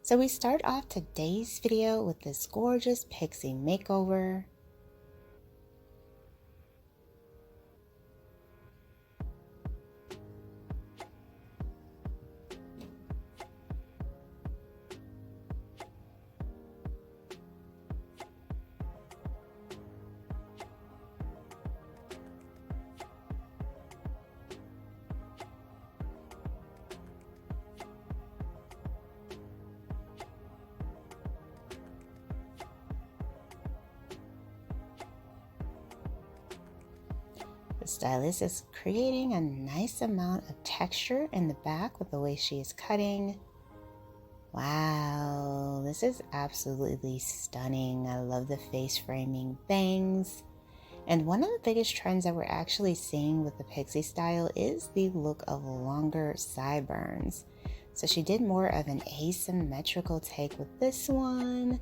So we start off today's video with this gorgeous pixie makeover. The stylist is creating a nice amount of texture in the back with the way she is cutting. Wow, this is absolutely stunning. I love the face framing bangs. And one of the biggest trends that we're actually seeing with the pixie style is the look of longer sideburns. So she did more of an asymmetrical take with this one.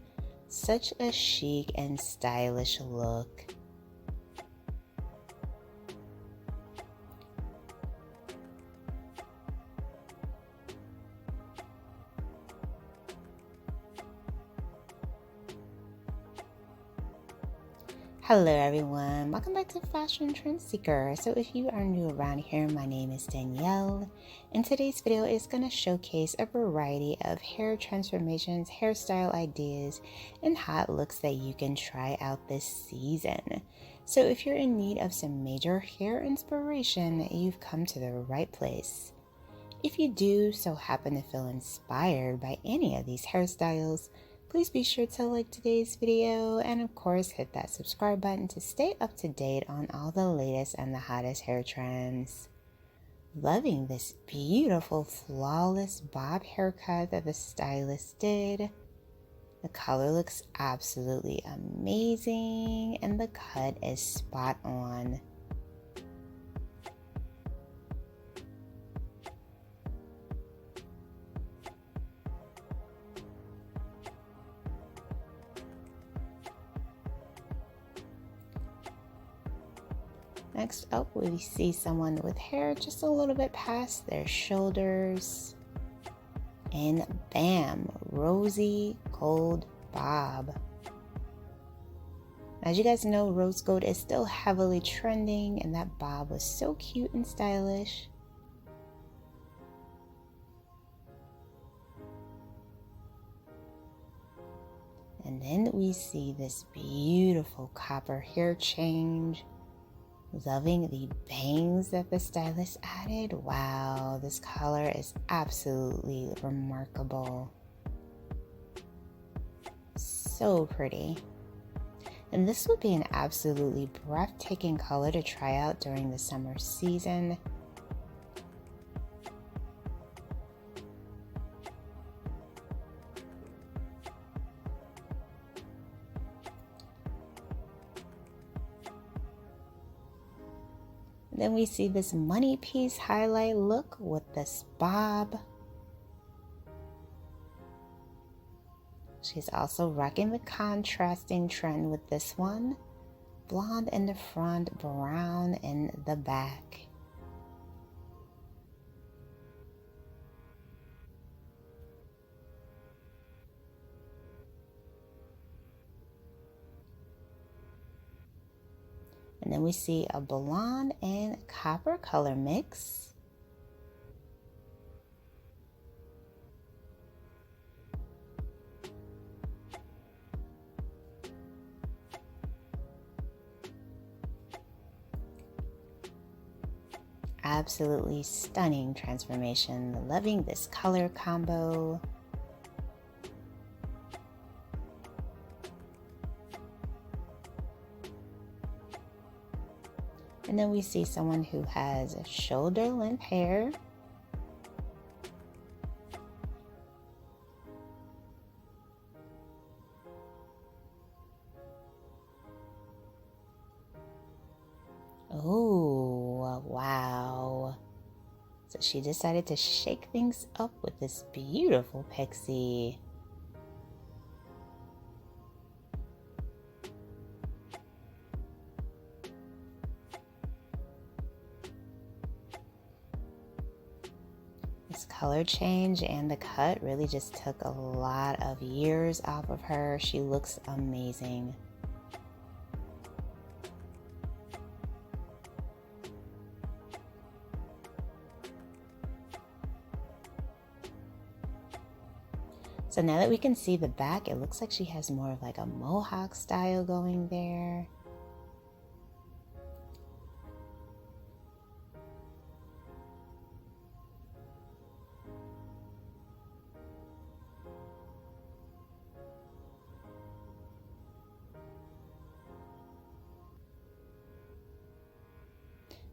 Such a chic and stylish look. Hello everyone, welcome back to Fashion Trend Seeker. So if you are new around here, my name is Danielle, and today's video is going to showcase a variety of hair transformations, hairstyle ideas, and hot looks that you can try out this season. So if you're in need of some major hair inspiration, you've come to the right place. If you do so happen to feel inspired by any of these hairstyles, please be sure to like today's video and of course hit that subscribe button to stay up to date on all the latest and the hottest hair trends. Loving this beautiful flawless bob haircut that the stylist did. The color looks absolutely amazing and the cut is spot on. Next up, we see someone with hair just a little bit past their shoulders. And bam, rosy gold bob. As you guys know, rose gold is still heavily trending, and that bob was so cute and stylish. And then we see this beautiful copper hair change. Loving the bangs that the stylist added. Wow, this color is absolutely remarkable. So pretty. And this would be an absolutely breathtaking color to try out during the summer season. Then we see this money piece highlight look with this bob. She's also rocking the contrasting trend with this one. Blonde in the front, brown in the back. And then we see a blonde and copper color mix. Absolutely stunning transformation. Loving this color combo. And then we see someone who has shoulder length hair. Oh, wow. So she decided to shake things up with this beautiful pixie. color change and the cut really just took a lot of years off of her. She looks amazing. So now that we can see the back, it looks like she has more of like a mohawk style going there.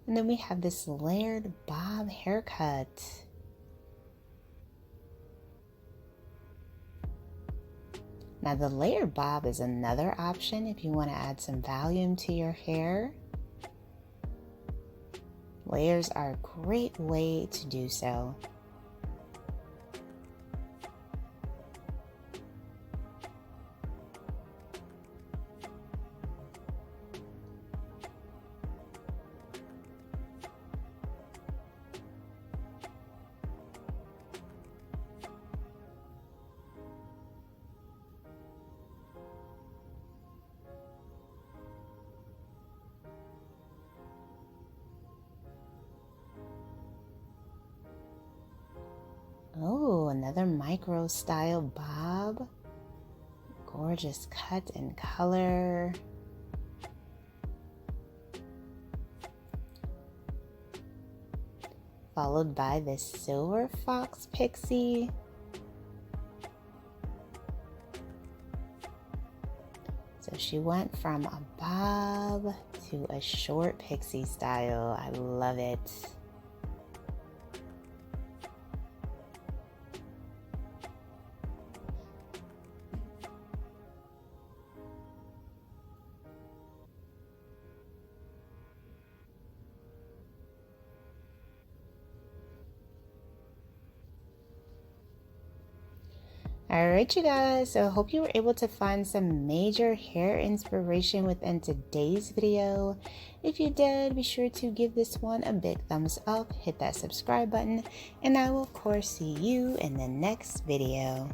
And then we have this layered bob haircut. Now the layered bob is another option if you want to add some volume to your hair. Layers are a great way to do so. Oh, another micro style bob. Gorgeous cut and color. Followed by this silver fox pixie. So she went from a bob to a short pixie style. I love it. Alright you guys, so I hope you were able to find some major hair inspiration within today's video. If you did, be sure to give this one a big thumbs up, hit that subscribe button, and I will of course see you in the next video.